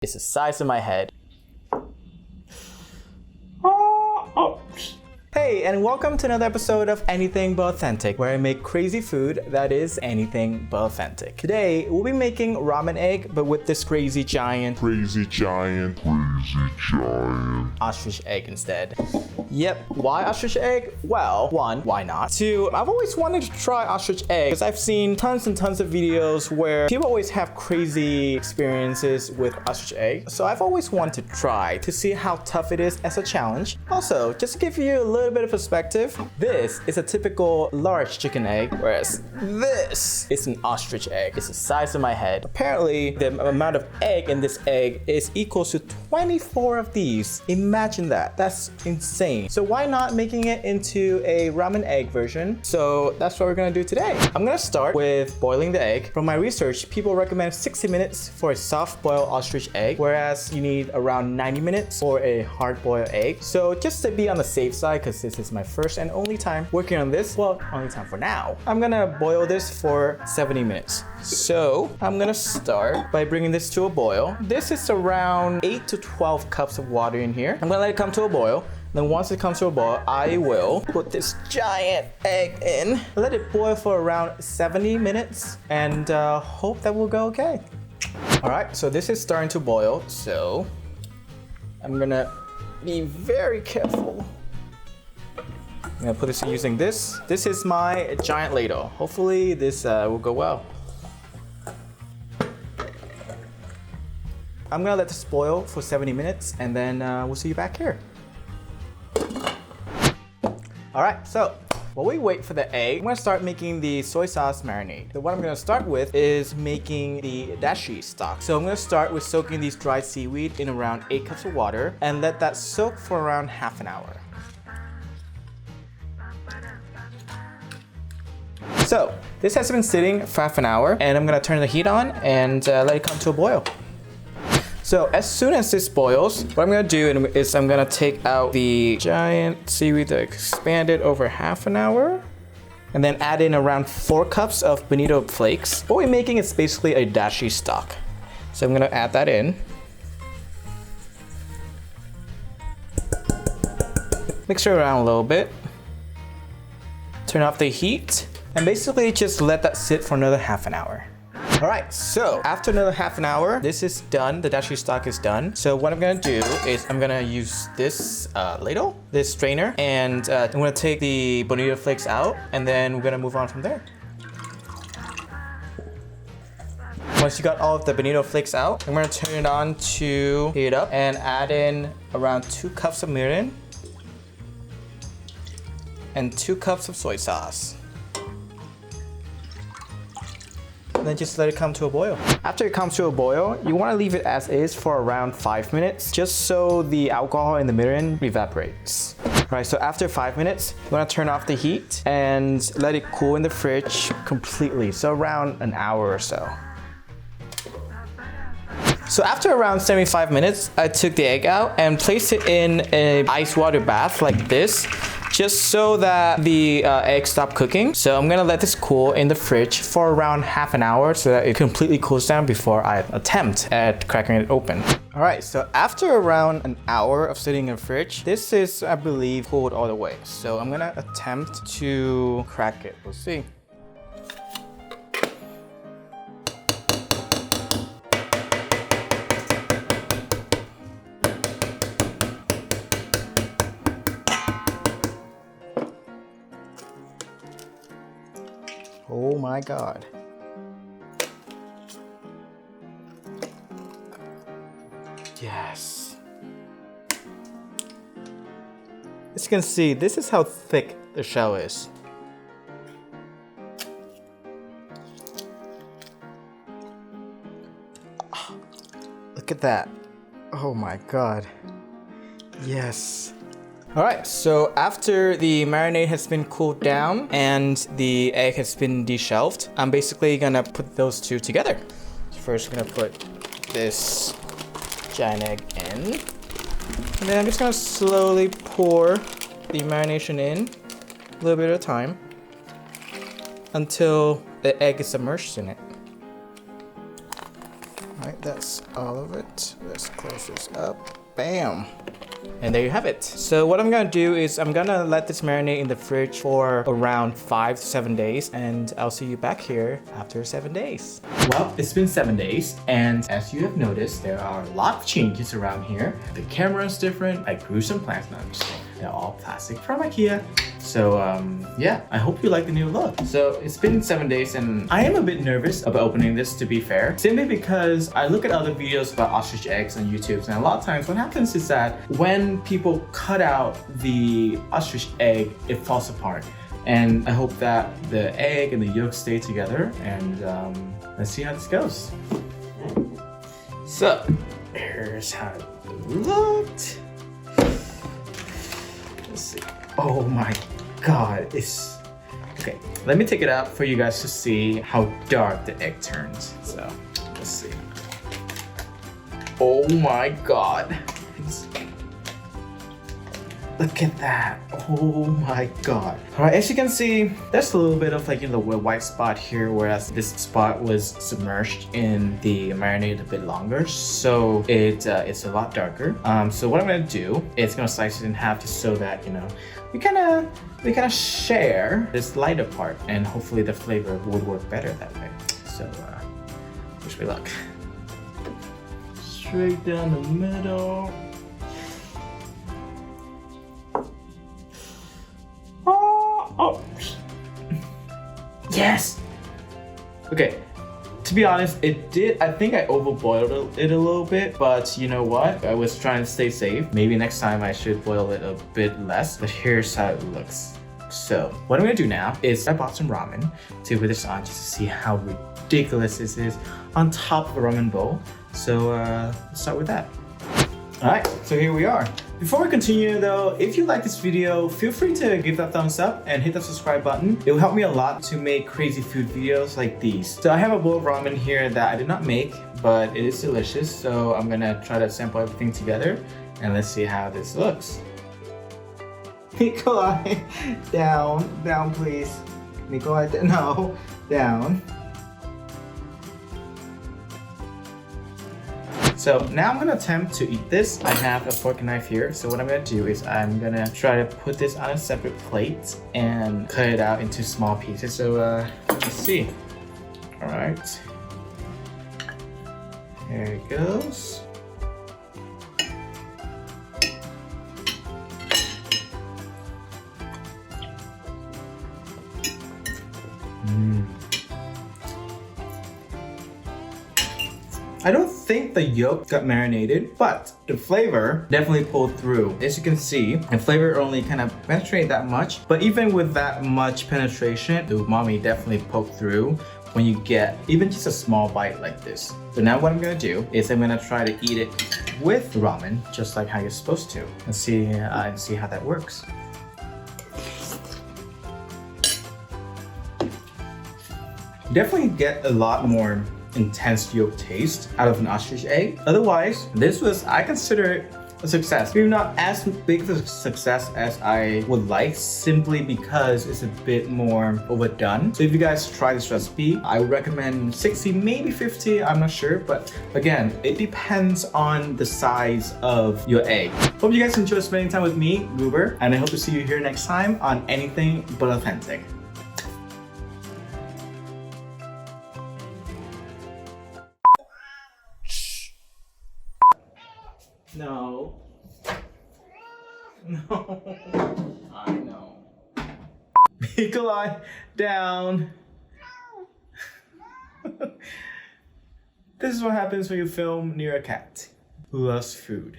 It's the size of my head. Hey, and welcome to another episode of Anything But Authentic, where I make crazy food that is anything but authentic. Today, we'll be making ramen egg, but with this crazy giant ostrich egg instead. Yep, why ostrich egg? Well, one, why not? Two, I've always wanted to try ostrich egg because I've seen tons and tons of videos where people always have crazy experiences with ostrich egg. So I've always wanted to try to see how tough it is as a challenge. Also, just to give you a little bit of perspective, this is a typical large chicken egg, whereas this is an ostrich egg. It's the size of my head. Apparently, the amount of egg in this egg is equal to 24 of these. Imagine that. That's insane. So why not making it into a ramen egg version? So that's what we're gonna do today. I'm gonna start with boiling the egg. From my research, people recommend 60 minutes for a soft boiled ostrich egg, whereas you need around 90 minutes for a hard boiled egg. So just to be on the safe side, because this is my first and only time working on this, well, only time for now, I'm gonna boil this for 70 minutes. So I'm gonna start by bringing this to a boil. This is around 8 to 12 cups of water in here. I'm gonna let it come to a boil. Then once it comes to a boil, I will put this giant egg in, let it boil for around 70 minutes, and hope that will go okay. All right, so this is starting to boil, so I'm gonna be very careful. I'm gonna put this using this. This is my giant ladle. Hopefully this will go well. I'm gonna let this boil for 70 minutes, and then we'll see you back here. All right, so while we wait for the egg, I'm gonna start making the soy sauce marinade. So what I'm gonna start with is making the dashi stock. So I'm gonna start with soaking these dried seaweed in around 8 cups of water and let that soak for around half an hour. So this has been sitting for half an hour, and I'm gonna turn the heat on and let it come to a boil. So as soon as this boils, what I'm gonna do is I'm gonna take out the giant seaweed that expanded over half an hour, and then add in around 4 cups of bonito flakes. What we're making is basically a dashi stock. So I'm gonna add that in. Mix it around a little bit. Turn off the heat, and basically just let that sit for another half an hour. All right, so after another half an hour, this is done. The dashi stock is done. So what I'm gonna do is I'm gonna use this ladle, this strainer, and I'm gonna take the bonito flakes out, and then we're gonna move on from there. Once you got all of the bonito flakes out, I'm gonna turn it on to heat it up and add in around 2 cups of mirin and 2 cups of soy sauce. And then just let it come to a boil. After it comes to a boil, you want to leave it as is for around 5 minutes, just so the alcohol in the mirin evaporates. All right, so after 5 minutes, you want to turn off the heat and let it cool in the fridge completely, so around an hour or so. So after around 75 minutes, I took the egg out and placed it in an ice water bath like this, just so that the egg stopped cooking. So I'm gonna let this cool in the fridge for around half an hour so that it completely cools down before I attempt at cracking it open. All right, so after around an hour of sitting in the fridge, this is, I believe, cooled all the way. So I'm gonna attempt to crack it. We'll see. Oh my God. Yes. As you can see, this is how thick the shell is. Look at that. Oh my God. Yes. All right, so after the marinade has been cooled down and the egg has been deshelved, I'm basically gonna put those two together. So first, I'm gonna put this giant egg in. And then I'm just gonna slowly pour the marination in, a little bit at a time, until the egg is submerged in it. All right, that's all of it. Let's close this up. Bam. And there you have it. So what I'm gonna do is I'm gonna let this marinate in the fridge for around 5 to 7 days, and I'll see you back here after 7 days. Well, it's been 7 days, and as you have noticed, there are a lot of changes around here. The camera is different. I grew some plants. No, I'm just kidding. They're all plastic from IKEA. So yeah, I hope you like the new look. So it's been 7 days and I am a bit nervous about opening this, to be fair. Simply because I look at other videos about ostrich eggs on YouTube, and a lot of times what happens is that when people cut out the ostrich egg, it falls apart. And I hope that the egg and the yolk stay together, and let's see how this goes. So here's how it looked. Let's see. Oh my god, it's okay. Let me take it out for you guys to see how dark the egg turns. So let's see. Oh my god. Look at that. Oh my god. Alright, as you can see, there's a little bit of like, you know, the white spot here, whereas this spot was submerged in the marinade a bit longer, so it's a lot darker. So what I'm gonna do is gonna slice it in half just so that, you know, we kind of share this lighter part, and hopefully the flavor would work better that way. So wish me luck. Straight down the middle. Oh, yes. Okay, to be honest, it did. I think I overboiled it a little bit, but you know what? I was trying to stay safe. Maybe next time I should boil it a bit less, but here's how it looks. So what I'm gonna do now is I bought some ramen to put this on just to see how ridiculous this is on top of a ramen bowl. So let's start with that. Alright, so here we are. Before we continue though, if you like this video, feel free to give that thumbs up and hit the subscribe button. It will help me a lot to make crazy food videos like these. So I have a bowl of ramen here that I did not make, but it is delicious. So I'm gonna try to sample everything together and let's see how this looks. Nikolai, down please. Nikolai, no, down. So now I'm gonna attempt to eat this. I have a fork and knife here. So what I'm gonna do is I'm gonna try to put this on a separate plate and cut it out into small pieces. So let's see. All right. There it goes. I don't think the yolk got marinated, but the flavor definitely pulled through. As you can see, the flavor only kind of penetrated that much, but even with that much penetration, the umami definitely poked through when you get even just a small bite like this. So now what I'm gonna do is I'm gonna try to eat it with ramen, just like how you're supposed to, and see how that works. You definitely get a lot more intense yolk taste out of an ostrich egg. Otherwise, this was, I consider it a success. Maybe not as big of a success as I would like, simply because it's a bit more overdone. So if you guys try this recipe, I would recommend 60, maybe 50, I'm not sure. But again, it depends on the size of your egg. Hope you guys enjoyed spending time with me, Guber, and I hope to see you here next time on Anything But Authentic. No. No. I know. Nikolai, down. This is what happens when you film near a cat who loves food.